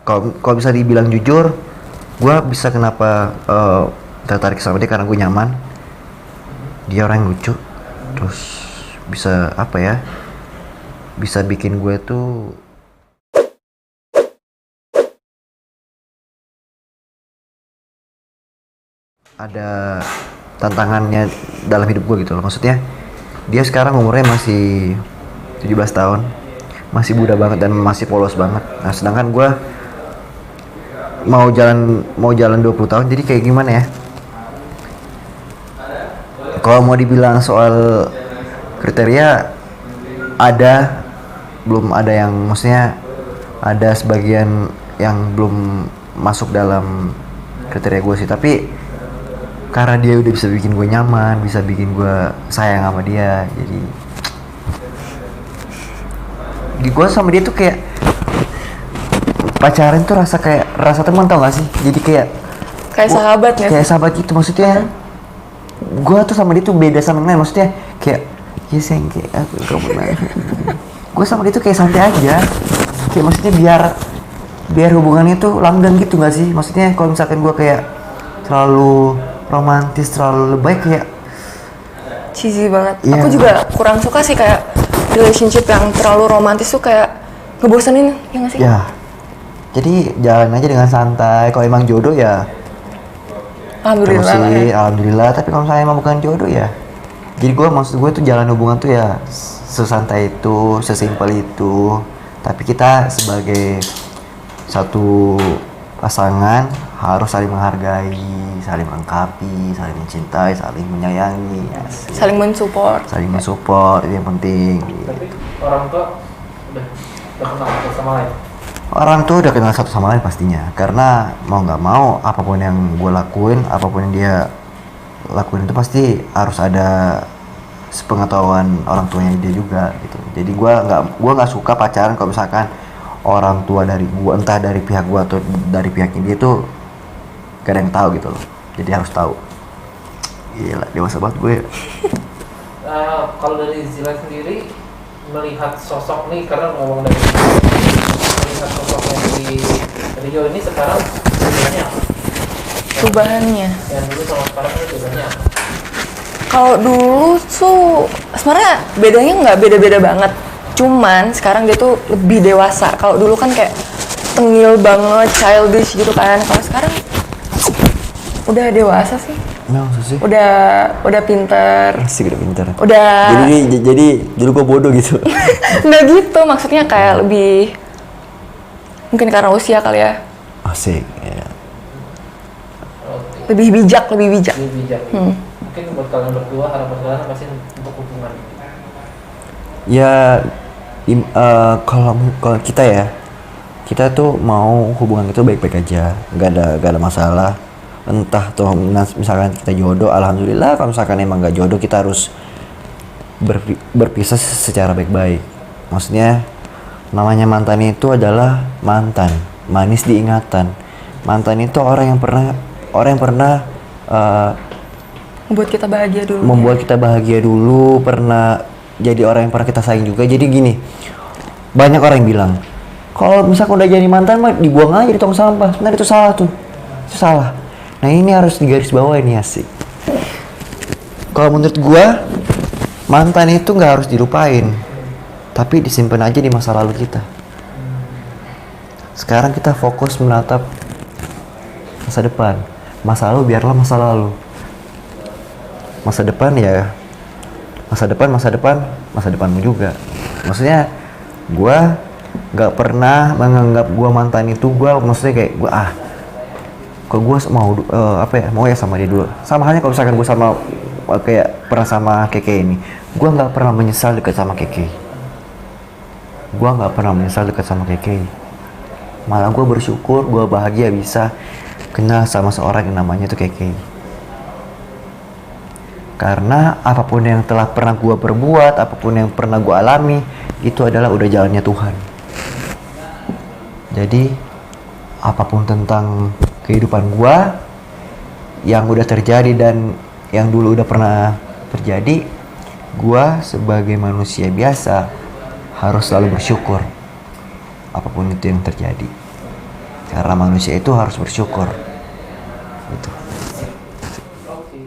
Kalau bisa dibilang jujur, gue bisa kenapa tertarik sama dia karena gue nyaman. Dia orang yang lucu, terus bisa apa ya, bisa bikin gue tuh ada tantangannya dalam hidup gue gitu loh. Maksudnya dia sekarang umurnya masih 17 tahun, masih muda banget dan masih polos banget. Nah sedangkan gue mau jalan 20 tahun, jadi kayak gimana ya, kalau mau dibilang soal kriteria, ada belum ada yang, maksudnya ada sebagian yang belum masuk dalam kriteria gue sih, tapi karena dia udah bisa bikin gue nyaman, bisa bikin gue sayang sama dia, jadi gue sama dia tuh kayak pacaran tuh rasa teman, tau gak sih? Jadi kayak sahabat ya? Kayak sahabat gitu, maksudnya gue tuh sama dia tuh beda sama yang lain, maksudnya kayak ya sayang, kayak aku gak pernah gue sama dia tuh kayak santai aja, kayak maksudnya biar hubungannya tuh langgeng gitu gak sih? Maksudnya kalau misalkan gue kayak terlalu romantis, terlalu lebay, kayak cheesy banget. Yeah. Aku juga kurang suka sih kayak relationship yang terlalu romantis tuh, kayak ngebosenin, ya nggak sih? ya, jadi jalan aja dengan santai. Kalau emang jodoh ya Alhamdulillah lah ya. alhamdulillah, tapi kalau saya emang bukan jodoh ya, jadi maksud gue tuh jalan hubungan tuh ya sesantai itu, sesimpel itu. Tapi kita sebagai satu pasangan harus saling menghargai, saling melengkapi, saling mencintai, saling menyayangi, Saling mensupport. saling mensupport, itu yang penting. Tapi orang tua udah kenal satu sama lain. Orang tuh udah kenal satu sama lain pastinya, karena mau nggak mau apapun yang gue lakuin, apapun yang dia lakuin itu pasti harus ada sepengetahuan orang tuanya dia juga gitu. Jadi gue nggak suka pacaran kalau misalkan orang tua dari gue, entah dari pihak gue atau dari pihaknya dia tuh gak ada yang tahu gitu loh. Jadi harus tahu. Gila, dewasa banget gue. Kalau dari Zila sendiri melihat sosok nih, karena ngomong dari melihat sosok yang di Rio ini sekarang perubahannya apa? Perubahannya. Yang dulu sama sekarang ini perubahannya apa? Kalau dulu tuh sebenarnya bedanya nggak beda-beda banget. Cuman sekarang dia tuh lebih dewasa. Kalau dulu kan kayak tengil banget, childish gitu kan. Kalau sekarang udah dewasa sih. Nah, maksud sih? Udah pinter. Asik, udah pintar. Udah. Jadi dulu gue bodoh gitu. Nggak gitu, maksudnya kayak lebih, mungkin karena usia kali ya. Asik, ya. Oke. Lebih bijak. Lebih bijak. Mungkin buat kalian berdua harapan kalian apa sih untuk hubungan? Ya, kalau kita ya, kita tuh mau hubungan itu baik-baik aja, nggak ada masalah. Entah tuh misalkan kita jodoh, alhamdulillah. Kalau misalkan emang nggak jodoh, kita harus berpisah secara baik-baik. Maksudnya namanya mantan itu adalah mantan, manis diingatan. Mantan itu orang yang pernah Membuat kita bahagia dulu. membuat kita bahagia dulu, pernah jadi orang yang pernah kita sayang juga. Jadi gini, banyak orang yang bilang kalau misalkan udah jadi mantan mah dibuang aja di tong sampah. Sebenarnya itu salah tuh, itu salah. Nah ini harus digaris bawah ini, asik. Kalau menurut gua, mantan itu nggak harus dilupain, tapi disimpan aja di masa lalu kita. Sekarang kita fokus menatap masa depan. Masa lalu biarlah masa lalu. Masa depan ya masa depanmu juga. Maksudnya gua nggak pernah menganggap gua mantan itu maksudnya kayak kalau gua mau ya sama dia dulu. Sama halnya kalau misalkan gua sama kayak pernah sama Keke ini, gua nggak pernah menyesal dekat sama Keke. Malah gua bersyukur, gua bahagia bisa kenal sama seorang yang namanya itu Keke. Karena apapun yang telah pernah gue perbuat, apapun yang pernah gue alami, itu adalah udah jalannya Tuhan. Jadi apapun tentang kehidupan gue yang udah terjadi dan yang dulu udah pernah terjadi, gue sebagai manusia biasa harus selalu bersyukur apapun itu yang terjadi. Karena manusia itu harus bersyukur. Gitu. Oke.